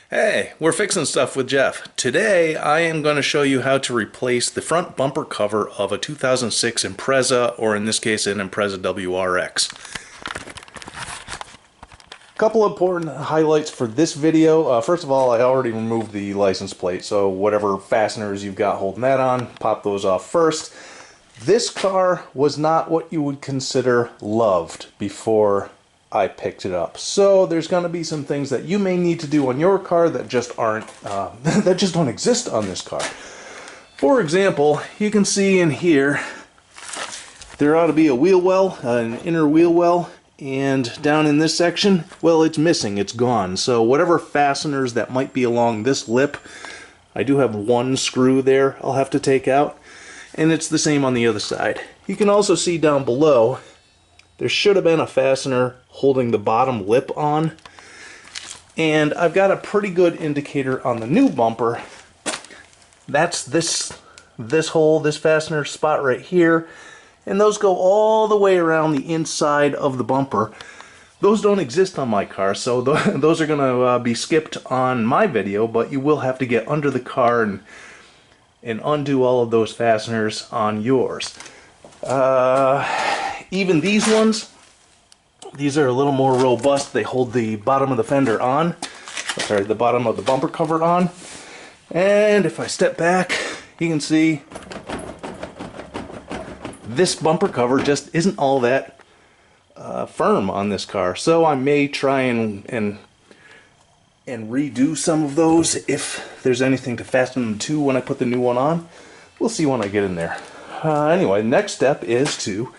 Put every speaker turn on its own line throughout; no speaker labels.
Hey, we're fixing stuff with Jeff. Today I am going to show you how to replace the front bumper cover of a 2006 Impreza, or in this case an Impreza WRX. Couple important highlights for this video. First of all, I already removed the license plate, so whatever fasteners you've got holding that on, pop those off first. This car was not what you would consider loved before I picked it up. So there's going to be some things that you may need to do on your car that just aren't, that just don't exist on this car. For example, you can see in here, there ought to be a wheel well, an inner wheel well, and down in this section, well, it's missing, it's gone. So whatever fasteners that might be along this lip, I do have one screw there I'll have to take out, and it's the same on the other side. You can also see down below, there should have been a fastener holding the bottom lip on, and I've got a pretty good indicator on the new bumper. That's this hole, this fastener spot right here, and those go all the way around the inside of the bumper. Those don't exist on my car, so those are going to be skipped on my video, but you will have to get under the car and undo all of those fasteners on yours. Even these ones, these are a little more robust. They hold the bottom of the fender on, sorry, the bottom of the bumper cover on. And if I step back, you can see this bumper cover just isn't all that firm on this car. So I may try and redo some of those if there's anything to fasten them to when I put the new one on. We'll see when I get in there. Anyway, next step is to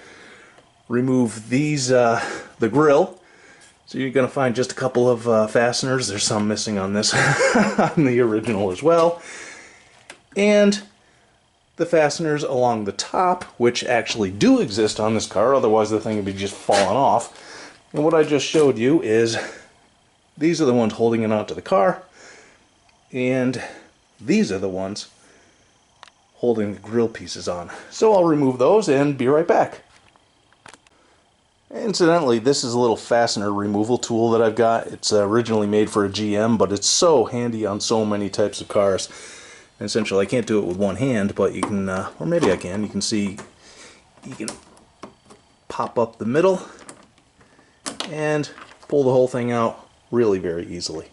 remove these, the grill. So you're going to find just a couple of fasteners. There's some missing on this, on the original as well. And the fasteners along the top, which actually do exist on this car, otherwise the thing would be just falling off. And what I just showed you is these are the ones holding it onto the car, and these are the ones holding the grill pieces on. So I'll remove those and be right back. Incidentally, this is a little fastener removal tool that I've got. It's originally made for a GM, but it's so handy on so many types of cars. And essentially, I can't do it with one hand, but you can, or maybe I can. You can see, you can pop up the middle and pull the whole thing out really very easily.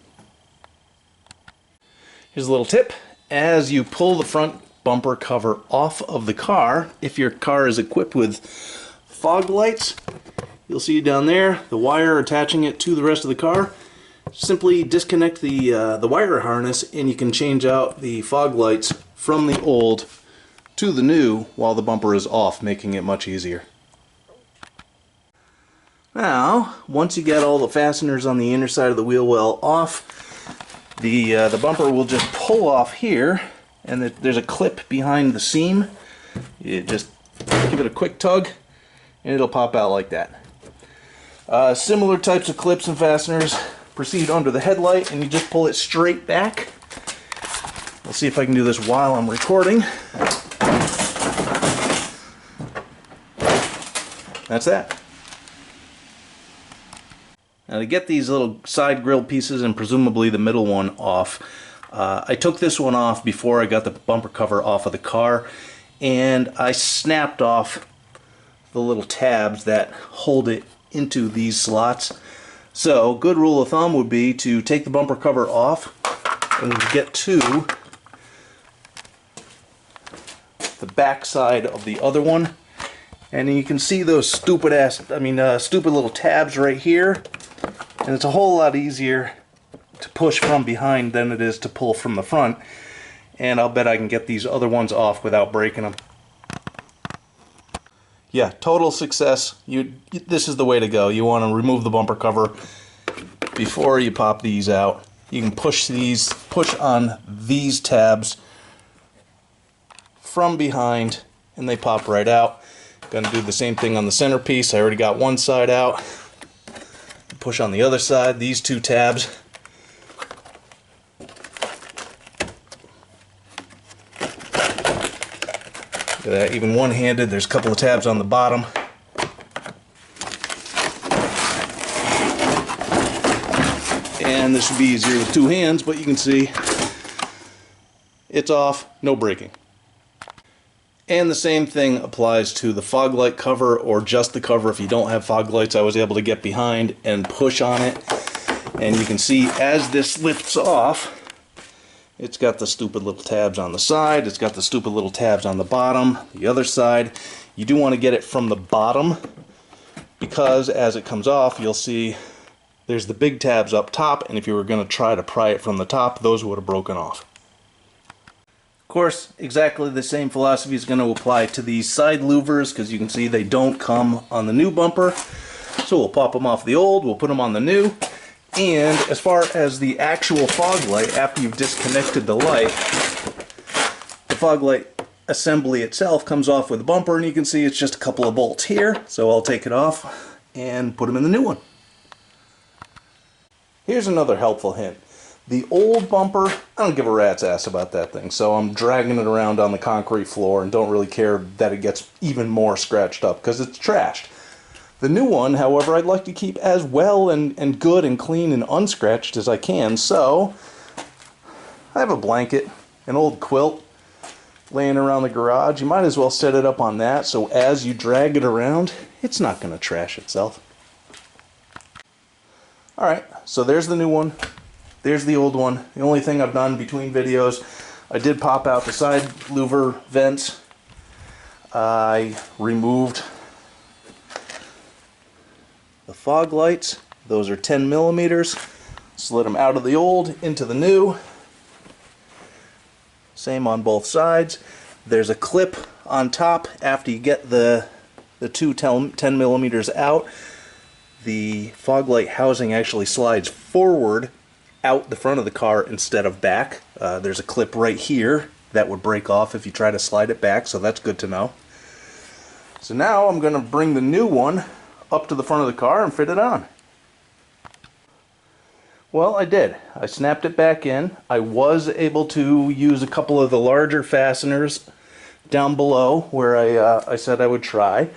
Here's a little tip. As you pull the front bumper cover off of the car, if your car is equipped with fog lights, you'll see down there the wire attaching it to the rest of the car. Simply disconnect the wire harness and you can change out the fog lights from the old to the new while the bumper is off, making it much easier. Now, once you get all the fasteners on the inner side of the wheel well off, the bumper will just pull off here, and there's a clip behind the seam. You just give it a quick tug and it'll pop out like that. Similar types of clips and fasteners proceed under the headlight, and you just pull it straight back. Let's see if I can do this while I'm recording. That's that. Now, to get these little side grill pieces and presumably the middle one off, I took this one off before I got the bumper cover off of the car, and I snapped off the little tabs that hold it into these slots. So, good rule of thumb would be to take the bumper cover off and get to the back side of the other one, and you can see those stupid little tabs right here, and it's a whole lot easier to push from behind than it is to pull from the front, and I'll bet I can get these other ones off without breaking them. Yeah, total success. This is the way to go. You want to remove the bumper cover before you pop these out. You can push on these tabs from behind and they pop right out. Gonna do the same thing on the centerpiece. I already got one side out. Push on the other side, these two tabs. Look at that, even one-handed, there's a couple of tabs on the bottom. and this would be easier with two hands, but you can see it's off, no braking. And the same thing applies to the fog light cover, or just the cover. If you don't have fog lights, I was able to get behind and push on it, and you can see as this lifts off, it's got the stupid little tabs on the side, it's got the stupid little tabs on the bottom, the other side. You do want to get it from the bottom, because as it comes off, you'll see there's the big tabs up top, and if you were going to try to pry it from the top, those would have broken off. Of course, exactly the same philosophy is going to apply to these side louvers, because you can see they don't come on the new bumper. So we'll pop them off the old, we'll put them on the new. And as far as the actual fog light, after you've disconnected the light, the fog light assembly itself comes off with the bumper, and you can see it's just a couple of bolts here. So I'll take it off and put them in the new one. Here's another helpful hint. The old bumper, I don't give a rat's ass about that thing, so I'm dragging it around on the concrete floor and don't really care that it gets even more scratched up because it's trashed. The new one, however, I'd like to keep as well and good and clean and unscratched as I can, so I have a blanket, an old quilt laying around the garage. You might as well set it up on that, so as you drag it around, it's not going to trash itself. Alright, so there's the new one. There's the old one. The only thing I've done between videos, I did pop out the side louver vents. I removed the fog lights. Those are 10 millimeters. Slid them out of the old into the new. Same on both sides. There's a clip on top after you get the two 10 millimeters out. The fog light housing actually slides forward out the front of the car instead of back. There's a clip right here that would break off if you try to slide it back, so that's good to know. So now I'm going to bring the new one up to the front of the car and fit it on. Well, I did. I snapped it back in. I was able to use a couple of the larger fasteners down below where I said I would try.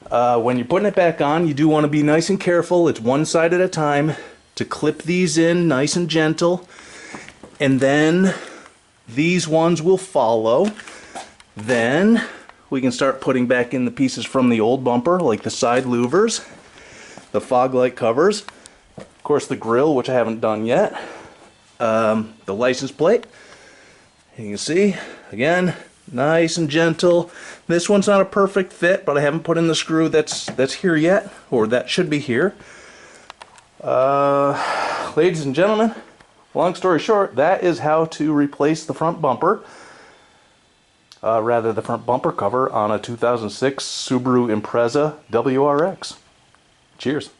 When you're putting it back on, you do want to be nice and careful. It's one side at a time. To clip these in nice and gentle, and then these ones will follow. Then we can start putting back in the pieces from the old bumper, like the side louvers, the fog light covers, of course the grille, which I haven't done yet, the license plate. And you can see, again, nice and gentle. This one's not a perfect fit, but I haven't put in the screw that's here yet, or that should be here. Ladies and gentlemen, long story short, that is how to replace the front bumper, rather the front bumper cover on a 2006 Subaru Impreza WRX. Cheers.